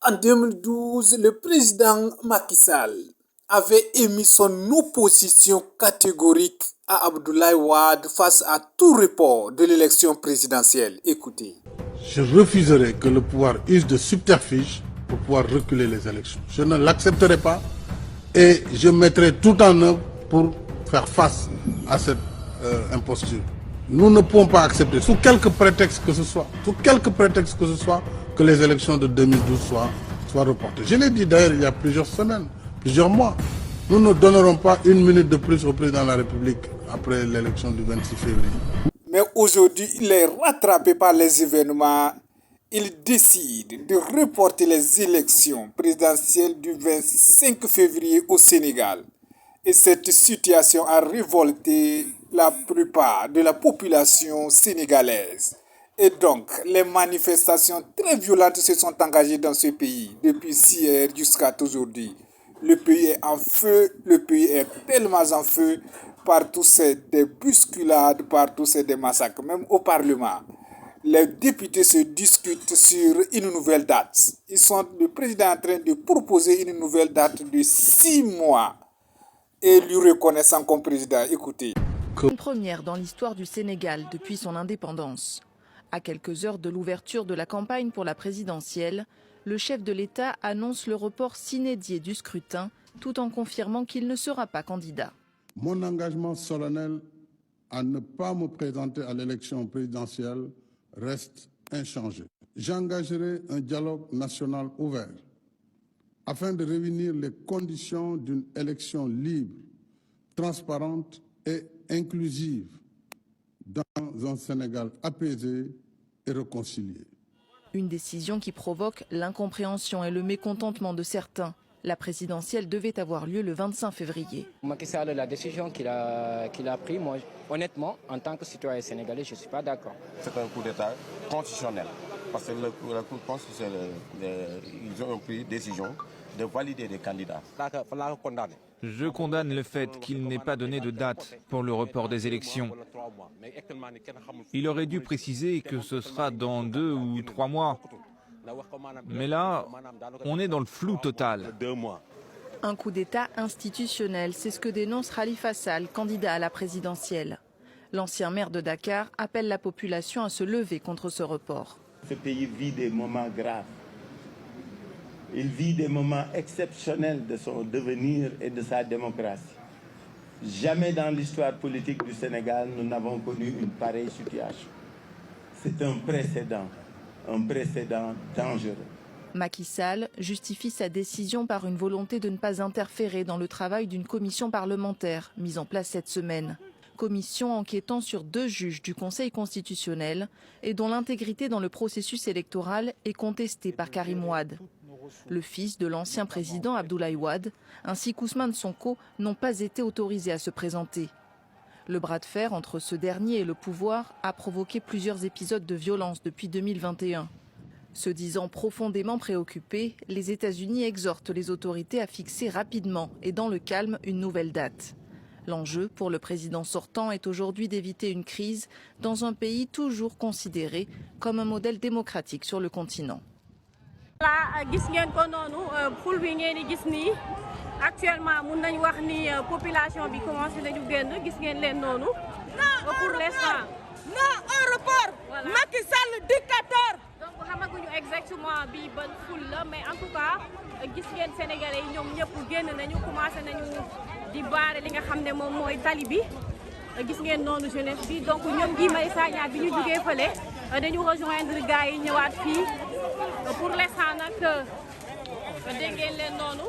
En 2012, le président Macky Sall avait émis son opposition catégorique à Abdoulaye Wade face à tout report de l'élection présidentielle. Écoutez. Je refuserai que le pouvoir use de subterfuge pour pouvoir reculer les élections. Je ne l'accepterai pas et je mettrai tout en œuvre pour faire face à cette imposture. Nous ne pouvons pas accepter, sous quelque prétexte que ce soit, que les élections de 2012 soient reportées. Je l'ai dit d'ailleurs il y a plusieurs semaines, plusieurs mois. Nous ne donnerons pas une minute de plus au président de la République après l'élection du 26 février. Mais aujourd'hui, il est rattrapé par les événements. Il décide de reporter les élections présidentielles du 25 février au Sénégal. Et cette situation a révolté la plupart de la population sénégalaise. Et donc, les manifestations très violentes se sont engagées dans ce pays depuis hier jusqu'à aujourd'hui. Le pays est en feu, le pays est tellement en feu. Partout c'est des bousculades, partout c'est des massacres, même au Parlement. Les députés se discutent sur une nouvelle date. Le président est en train de proposer une nouvelle date de 6 mois et lui reconnaissant comme président. Écoutez. Une première dans l'histoire du Sénégal depuis son indépendance. À quelques heures de l'ouverture de la campagne pour la présidentielle, le chef de l'État annonce le report s'inédié du scrutin, tout en confirmant qu'il ne sera pas candidat. Mon engagement solennel à ne pas me présenter à l'élection présidentielle reste inchangé. J'engagerai un dialogue national ouvert afin de réunir les conditions d'une élection libre, transparente et inclusive dans un Sénégal apaisé et réconcilié. Une décision qui provoque l'incompréhension et le mécontentement de certains. La présidentielle devait avoir lieu le 25 février. Macky Sall, la décision qu'il a prise, moi, honnêtement, en tant que citoyen sénégalais, je ne suis pas d'accord. C'est un coup d'État constitutionnel. Parce que la Cour constitutionnelle, ils ont pris décision de valider des candidats. Je condamne le fait qu'il n'ait pas donné de date pour le report des élections. Il aurait dû préciser que ce sera dans 2 ou 3 mois. Mais là, on est dans le flou total. Un coup d'État institutionnel, c'est ce que dénonce Khalifa Sall, candidat à la présidentielle. L'ancien maire de Dakar appelle la population à se lever contre ce report. Ce pays vit des moments graves. Il vit des moments exceptionnels de son devenir et de sa démocratie. Jamais dans l'histoire politique du Sénégal, nous n'avons connu une pareille situation. C'est un précédent dangereux. Macky Sall justifie sa décision par une volonté de ne pas interférer dans le travail d'une commission parlementaire mise en place cette semaine. Commission enquêtant sur 2 juges du Conseil constitutionnel et dont l'intégrité dans le processus électoral est contestée par Karim Wade. Le fils de l'ancien président Abdoulaye Wade ainsi qu'Ousmane Sonko n'ont pas été autorisés à se présenter. Le bras de fer entre ce dernier et le pouvoir a provoqué plusieurs épisodes de violence depuis 2021. Se disant profondément préoccupés, les États-Unis exhortent les autorités à fixer rapidement et dans le calme une nouvelle date. L'enjeu pour le président sortant est aujourd'hui d'éviter une crise dans un pays toujours considéré comme un modèle démocratique sur le continent. Actuellement mun nañ wax ni population bi commencé nañu génn gis ngeen leen noonu pour l'instant non au report Macky Sall dictateur. Donc xamaguñu exactement bi ban ful la mais en tout cas gis ngeen sénégalais yi ñoom ñëpp génn nañu commencé nañu di baare li nga xam ne moom mooy tali bi gis ngeen noonu jeunesse bi donc ñoom Guy Marius Sagna bi ñu jugee fële dañu rejoindre gars yi ñëwaat fii pour l'instant nag dégg ngeen leen noonu.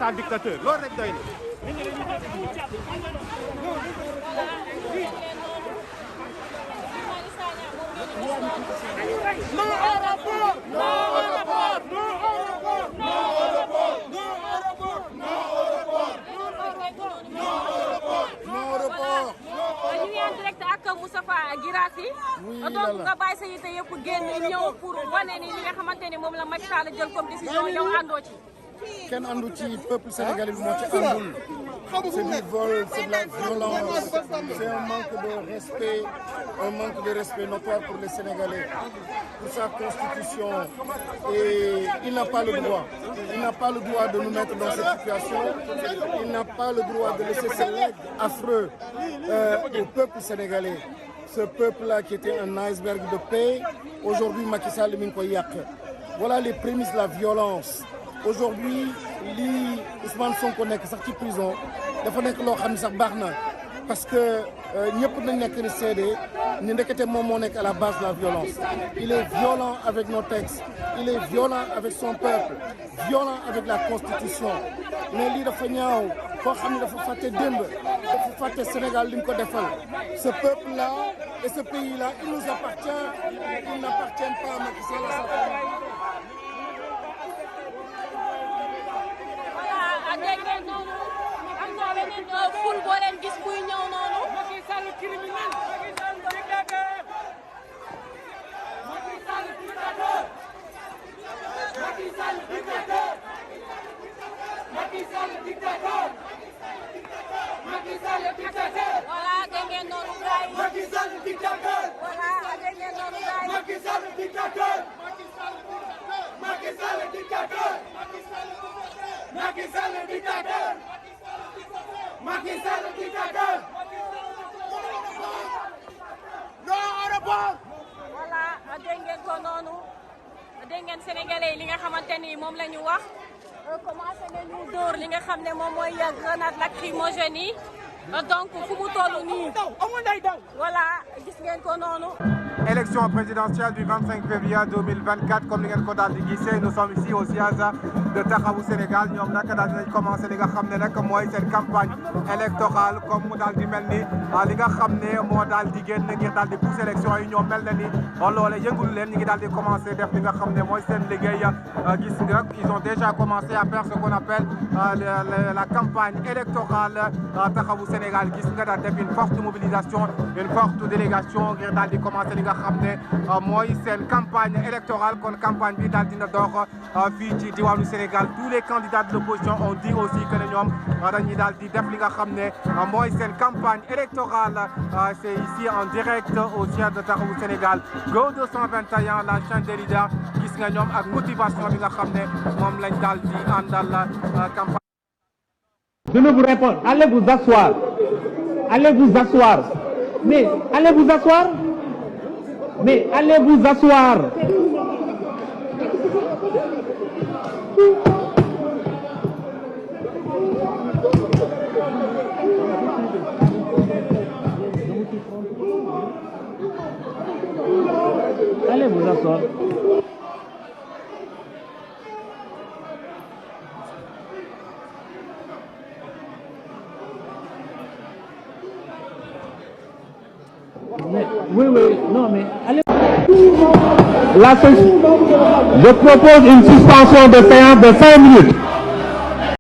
état dictateur loolu rek doy na. ñu ngi en direct ak Moustapha Guirassy donc nga bàyyi sa yite yëpp génn ñëw pour wane ni li nga xamante ni moom la Macky Sall jël comme décision yow àndoo ci. kenn àndu ci peuple sénégalais bi moo ci àndul c'est du vol c'est de la violence c'est un manque de respect notoire pour les Sénégalais pour sa constitution et il n'a pas le droit de nous mettre dans cette situation, il n'a pas le droit de laisser ce legs affreux au peuple sénégalais. Ce peuple-là qui était un iceberg de paix, aujourd'hui Macky Sall mi ngi koy yàq. Voilà les prémices de la violence. Aujourd'hui li Ousmane Sonko nekk sax ci prison dafa nekk loo xam ne sax baax na parce que ñëpp nañ nekk ni seede ni ndekete moom moo nekk à la base de la violence. Il est violent avec nos textes, il est violent avec son peuple, violent avec la constitution. Mais lii dafa ñaaw koo xam ne dafa fàtte démb dafa fàtte Sénégal li mu ko defal. Ce peuple-là et ce pays-là, il nous appartient, il n'appartient pas à Macky Sall à sa famille. dégg ngeen noonu am na beneen ful boo leen gis buy ñëw noonu. Macky Sall criminel. Macky Sall dictateur. Macky Sall dictateur. Macky Sall dictateur. Macky Sall dictateur. Voilà dégg ngeen noonu gars yi. Macky Sall dictateur. Voilà dégg ngeen noonu gars yi. Macky Sall dictateur. Macky Sall dictateur. Macky Sall dictateur. Macky Sall dictateur. Non au report. Voilà dégg ngeen ko noonu dégg ngeen sénégalais li nga xamante ni moom la ñu wax commencé nañu dóor li nga xam ne moom mooy grenade lacrymogène yi donc fu mu toll nii voilà gis ngeen ko noonu. Élection présidentielle du 25 février 2024 comme ni ngeen ko daal di gisee nous sommes ici au siège de Taxawu Sénégal ñoom nag daal dinañ commencé li nga xam ne nag mooy seen campagne électorale comme mu daal di mel ni li nga xam ne moo daal di génn ngir daal di pousse élection yi ñoom mel na ni loolee yëngul leen ñi ngi daal di commencé def li nga xam ne mooy seen liggéey gis nga ils ont déjà commencé à faire ce qu'on appelle la campagne électorale Taxawu Sénégal gis nga daal def une forte mobilisation une forte délégation ngir daal di commencé li nga xam ne mooy seen campagne électorale kon campagne bi daal dina dox fii ci diwaanu Sénégal tous les candidats de l'opposition ont dit aussi que ne ñoom dañuy daal di def li nga xam ne mooy seen campagne électorale c'est ici en direct au siège de Taxawu Sénégal Go 221 la chaîne des leaders gis nga ñoom ak motivation bi nga xam ne moom lañ daal di àndal campagne. Je ne vous réponds, allez vous asseoir. Allez vous asseoir. Mais allez vous asseoir. Mais allez vous asseoir. Allez vous asseoir. Mais, oui, non, mais allez. Je propose une suspension de séance de 5 minutes.